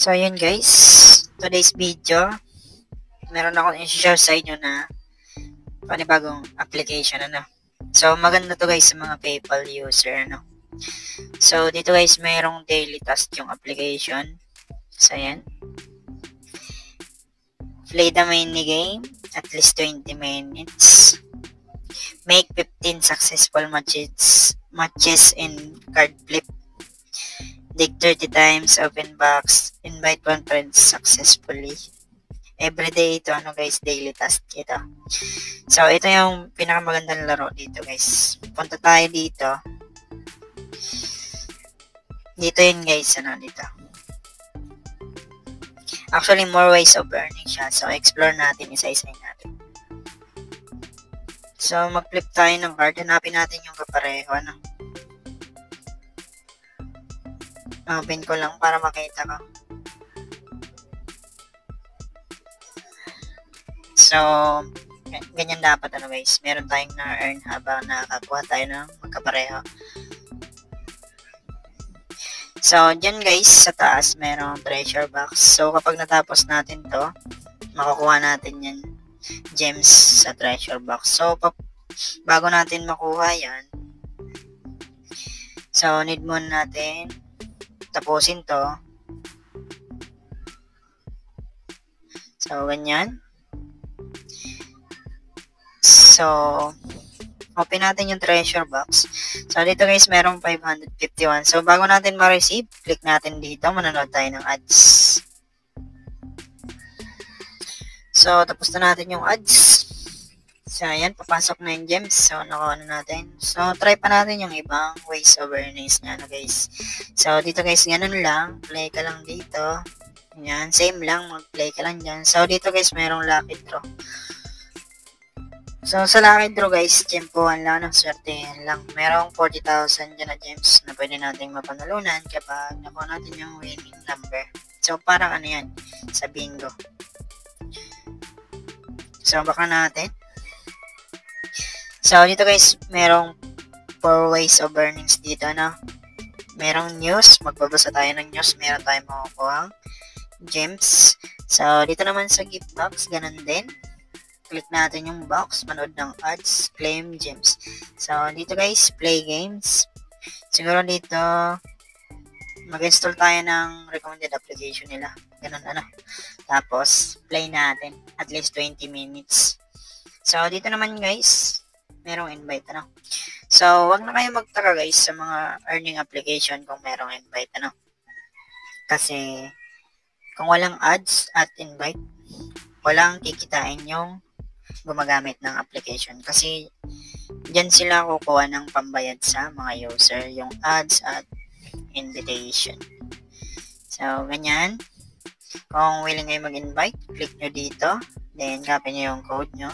So, yun guys. Today's video, meron akong i-share sa inyo na panibagong application, So, maganda to guys sa mga PayPal user, So, dito guys, mayroong daily task yung application. So, yan. Play the mini game at least 20 minutes. Make 15 successful matches in card flip. Dig 30 times, open box, invite one friend successfully. Everyday ito, guys, daily task ito. So, ito yung pinakamagandang laro dito, guys. Punta tayo dito. Dito yun, guys, dito. Actually, more ways of earning siya. So, explore natin, isa-isa natin. So, mag-flip tayo ng card. Hanapin natin yung kapareho, Open ko lang para makita ko. So, ganyan dapat, guys. Meron tayong na-earn habang nakakakuha tayo ng magkapareho. So, dyan guys, sa taas, merong treasure box. So, kapag natapos natin to, makukuha natin yan gems sa treasure box. So, bago natin makuha yan, so, need muna natin tapusin to. So, ganyan. So, open natin yung treasure box. So, dito guys, merong 551. So, bago natin ma-receive, click natin dito. Manonood tayo ng ads. So, tapos na natin yung ads. So, ayan, papasok na yung gems. So, nakuha na natin. So, try pa natin yung ibang ways of earnings niya, guys. So, dito guys, ganun lang. Play ka lang dito. Yan, same lang. Mag-play ka lang dyan. So, dito guys, merong lucky draw. So, sa lucky draw guys, tiyempohan lang ng swerte lang. Merong 40,000 dyan na gems na pwede nating mapanalunan kapag nakuha natin yung winning number. So, parang yan, sa bingo. So, baka natin. So, dito guys, merong 4 ways of earnings dito, Merong news, magbabasa tayo ng news, meron tayong makukuha gems. So, dito naman sa gift box, ganun din. Click natin yung box, manood ng ads, claim gems. So, dito guys, play games. Siguro dito, mag-install tayo ng recommended application nila. Ganun, Tapos, play natin, at least 20 minutes. So, dito naman guys, merong invite, So, wag na kayo magtaka guys sa mga earning application kung merong invite, Kasi, kung walang ads at invite, walang kikitain yung gumagamit ng application. Kasi, dyan sila kukuha ng pambayad sa mga user, yung ads at invitation. So, ganyan. Kung willing kayo mag-invite, click nyo dito. Then, copy nyo yung code nyo.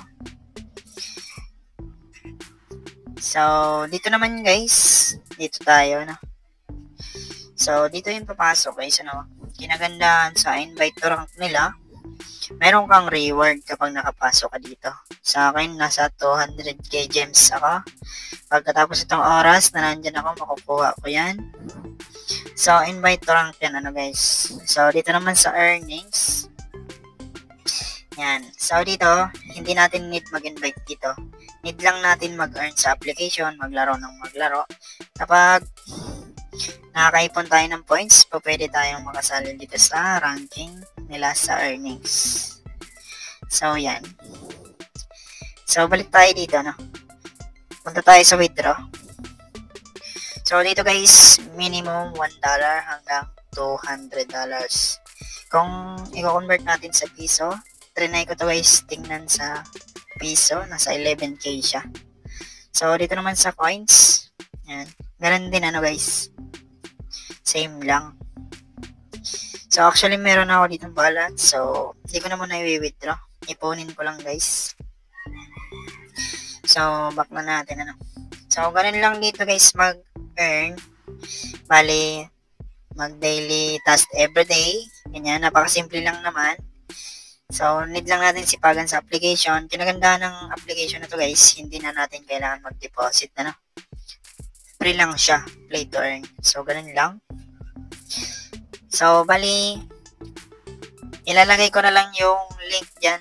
So, dito naman guys, dito tayo, So, dito yung papasok guys, Kinagandahan sa invite to rank nila, meron kang reward kapag nakapasok ka dito. Sa akin, nasa 200k gems ako. Pagkatapos itong oras na nandyan ako, makukuha ko yan. So, invite to rank yan, guys. So, dito naman sa earnings, yan. So, dito, hindi natin need mag-invite dito. Need lang natin mag-earn sa application, maglaro ng maglaro. Kapag nakakaipon tayo ng points, pwede tayong makasali dito sa ranking nila sa earnings. So, yan. So, balik tayo dito, Punta tayo sa withdraw. So, dito guys, minimum $1 hanggang $200. Kung i-convert natin sa piso, trinay ko to guys, tingnan sa piso, nasa 11k siya. So, dito naman sa coins, yan. Ganun din, guys. Same lang. So, actually, meron ako ditong balance. So, hindi ko na muna i-withdraw. Ipunin ko lang, guys. So, back na natin, So, ganun lang dito, guys, mag-earn. Bali, mag-daily task everyday. Ganyan, napakasimple lang naman. So, need lang natin sipagan sa application. Kinagandahan ng application na to guys, hindi na natin kailangan mag-deposit, Free lang siya, play to earn. So, ganun lang. So, bali, Ilalagay ko na lang yung link dyan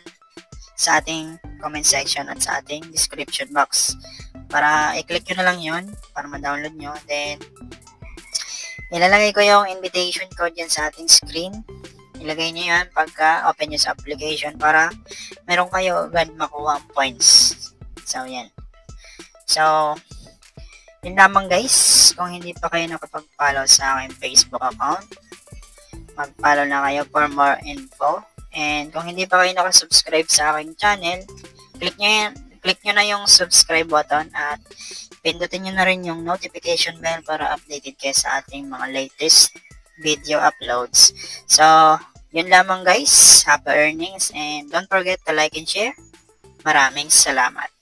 sa ating comment section at sa ating description box. Para i-click nyo na lang yun para ma-download nyo. Then, ilalagay ko yung invitation code dyan sa ating screen. Ilagay nyo yan pagka open nyo sa application para meron kayo agad makuha ang points. So, yan. So, yun lamang guys. Kung hindi pa kayo nakapag-follow sa aking Facebook account, mag-follow na kayo for more info. And kung hindi pa kayo nakasubscribe sa aking channel, click nyo na yung subscribe button at pindutin nyo na rin yung notification bell para updated kayo sa ating mga latest video uploads. So, yun lamang guys. Happy earnings and don't forget to like and share. Maraming salamat.